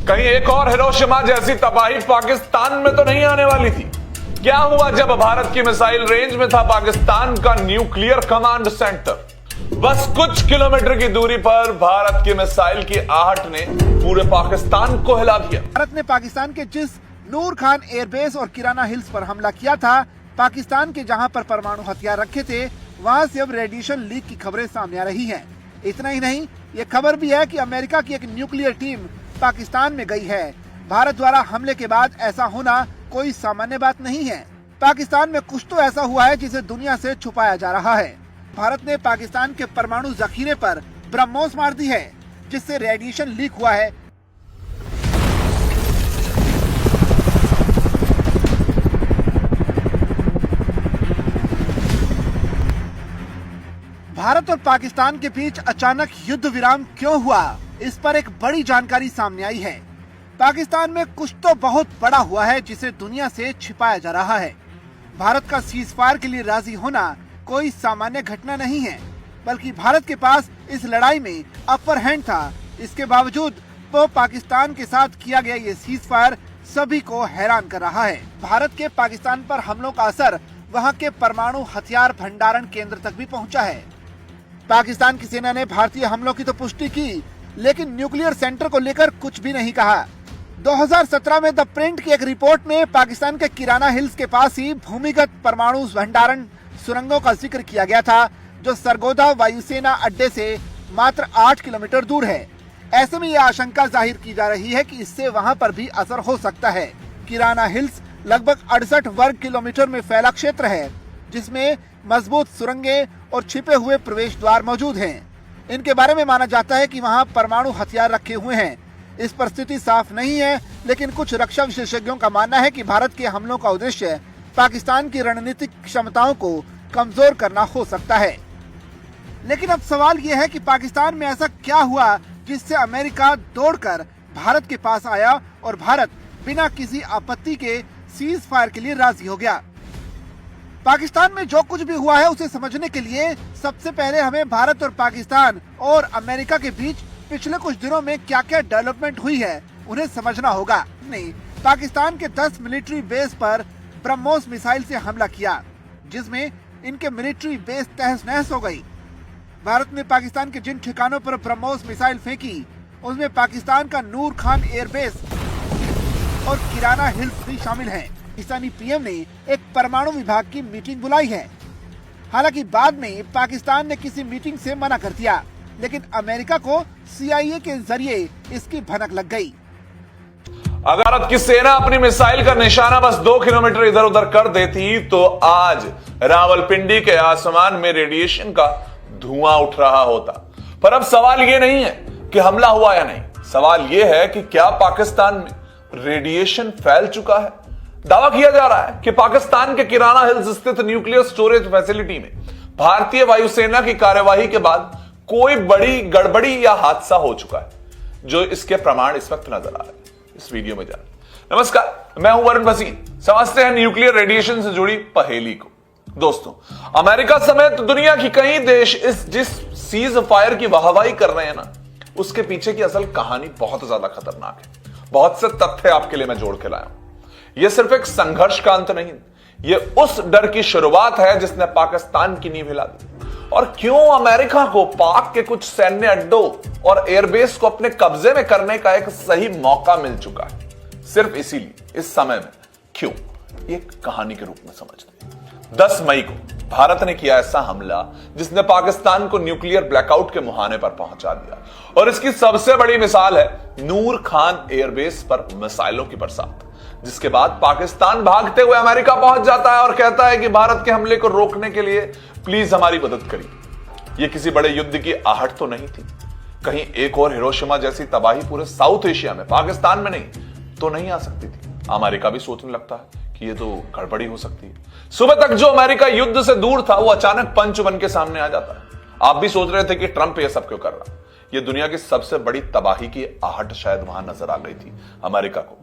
कहीं एक और हिरोशिमा जैसी तबाही पाकिस्तान में तो नहीं आने वाली थी। क्या हुआ जब भारत की मिसाइल रेंज में था पाकिस्तान का न्यूक्लियर कमांड सेंटर। बस कुछ किलोमीटर की दूरी पर भारत की मिसाइल की आहट ने पूरे पाकिस्तान को हिला दिया। भारत ने पाकिस्तान के जिस नूर खान एयरबेस और किराना हिल्स पर हमला किया था, पाकिस्तान के जहां पर परमाणु हथियार रखे थे, वहां से अब रेडिएशन लीक की खबरें सामने आ रही हैं। इतना ही नहीं, ये खबर भी है कि अमेरिका की एक न्यूक्लियर टीम पाकिस्तान में गई है। भारत द्वारा हमले के बाद ऐसा होना कोई सामान्य बात नहीं है। पाकिस्तान में कुछ तो ऐसा हुआ है जिसे दुनिया से छुपाया जा रहा है। भारत ने पाकिस्तान के परमाणु जखीरे पर ब्रह्मोस मार दी है, जिससे रेडिएशन लीक हुआ है। भारत और पाकिस्तान के बीच अचानक युद्ध विराम क्यों हुआ, इस पर एक बड़ी जानकारी सामने आई है। पाकिस्तान में कुछ तो बहुत बड़ा हुआ है जिसे दुनिया से छिपाया जा रहा है। भारत का सीज फायर के लिए राजी होना कोई सामान्य घटना नहीं है, बल्कि भारत के पास इस लड़ाई में अपर हैंड था। इसके बावजूद वो पाकिस्तान के साथ किया गया ये सीज फायर सभी को हैरान कर रहा है। भारत के पाकिस्तान पर हमलों का असर वहाँ के परमाणु हथियार भंडारण केंद्र तक भी पहुँचा है। पाकिस्तान की सेना ने भारतीय हमलों की तो पुष्टि की, लेकिन न्यूक्लियर सेंटर को लेकर कुछ भी नहीं कहा। 2017 में द प्रिंट की एक रिपोर्ट में पाकिस्तान के किराना हिल्स के पास ही भूमिगत परमाणु भंडारण सुरंगों का जिक्र किया गया था, जो सरगोदा वायुसेना अड्डे से मात्र 8 किलोमीटर दूर है। ऐसे में यह आशंका जाहिर की जा रही है कि इससे वहां पर भी असर हो सकता है। किराना हिल्स लगभग 68 वर्ग किलोमीटर में फैला क्षेत्र है, जिसमें मजबूत सुरंगें और छिपे हुए प्रवेश द्वार मौजूद हैं। इनके बारे में माना जाता है कि वहां परमाणु हथियार रखे हुए हैं। इस पर स्थिति साफ नहीं है, लेकिन कुछ रक्षा विशेषज्ञों का मानना है कि भारत के हमलों का उद्देश्य पाकिस्तान की रणनीतिक क्षमताओं को कमजोर करना हो सकता है। लेकिन अब सवाल यह है कि पाकिस्तान में ऐसा क्या हुआ जिससे अमेरिका दौड़कर भारत के पास आया और भारत बिना किसी आपत्ति के सीज फायर के लिए राजी हो गया। पाकिस्तान में जो कुछ भी हुआ है उसे समझने के लिए सबसे पहले हमें भारत और पाकिस्तान और अमेरिका के बीच पिछले कुछ दिनों में क्या क्या डेवलपमेंट हुई है उन्हें समझना होगा। नहीं, पाकिस्तान के 10 मिलिट्री बेस पर ब्रह्मोस मिसाइल से हमला किया, जिसमें इनके मिलिट्री बेस तहस नहस हो गई। भारत ने पाकिस्तान के जिन ठिकानों पर ब्रह्मोस मिसाइल फेंकी, उसमें पाकिस्तान का नूर खान एयरबेस और किराना हिल्स भी शामिल हैं। पाकिस्तानी पीएम ने एक परमाणु विभाग की मीटिंग बुलाई है। हालांकि बाद में पाकिस्तान ने किसी मीटिंग से मना कर दिया, लेकिन अमेरिका को CIA के जरिए इसकी भनक लग गई। अगर भारत की सेना अपनी मिसाइल का निशाना बस 2 किलोमीटर इधर उधर कर देती तो आज रावलपिंडी के आसमान में रेडिएशन का धुआं उठ रहा होता। पर अब सवाल यह नहीं है कि हमला हुआ या नहीं, सवाल यह है कि क्या पाकिस्तान में रेडिएशन फैल चुका है। दावा किया जा रहा है कि पाकिस्तान के किराना हिल्स स्थित न्यूक्लियर स्टोरेज फैसिलिटी में भारतीय वायुसेना की कार्यवाही के बाद कोई बड़ी गड़बड़ी या हादसा हो चुका है, जो इसके प्रमाण इस वक्त नजर आ रहे हैं। इस वीडियो में जान। नमस्कार, मैं हूं वरुण भसीन। समझते हैं न्यूक्लियर रेडिएशन से जुड़ी पहेली को। दोस्तों, अमेरिका समेत दुनिया की कई देश जिस सीज फायर की वाहवाही कर रहे हैं ना, उसके पीछे की असल कहानी बहुत ज्यादा खतरनाक है। बहुत से तथ्य आपके लिए मैं जोड़ के लाया हूं। यह सिर्फ एक संघर्ष का अंत नहीं, यह उस डर की शुरुआत है जिसने पाकिस्तान की नींव हिला दी। और क्यों अमेरिका को पाक के कुछ सैन्य अड्डों और एयरबेस को अपने कब्जे में करने का एक सही मौका मिल चुका है, सिर्फ इसीलिए इस समय में क्यों, एक कहानी के रूप में समझते हैं। 10 मई को भारत ने किया ऐसा हमला जिसने पाकिस्तान को न्यूक्लियर ब्लैकआउट के मुहाने पर पहुंचा दिया, और इसकी सबसे बड़ी मिसाल है नूर खान एयरबेस पर मिसाइलों की बरसात। जिसके बाद पाकिस्तान भागते हुए अमेरिका पहुंच जाता है और कहता है कि भारत के हमले को रोकने के लिए प्लीज हमारी मदद करिए। यह किसी बड़े युद्ध की आहट तो नहीं थी। कहीं एक और हिरोशिमा जैसी तबाही पूरे साउथ एशिया में, पाकिस्तान में नहीं तो नहीं आ सकती थी। अमेरिका भी सोचने लगता है कि यह तो गड़बड़ी हो सकती है। सुबह तक जो अमेरिका युद्ध से दूर था, वो अचानक पंच बन के सामने आ जाता है। आप भी सोच रहे थे कि ट्रंप ये सब क्यों कर रहा है। यह दुनिया की सबसे बड़ी तबाही की आहट शायद वहां नजर आ गई थी अमेरिका को।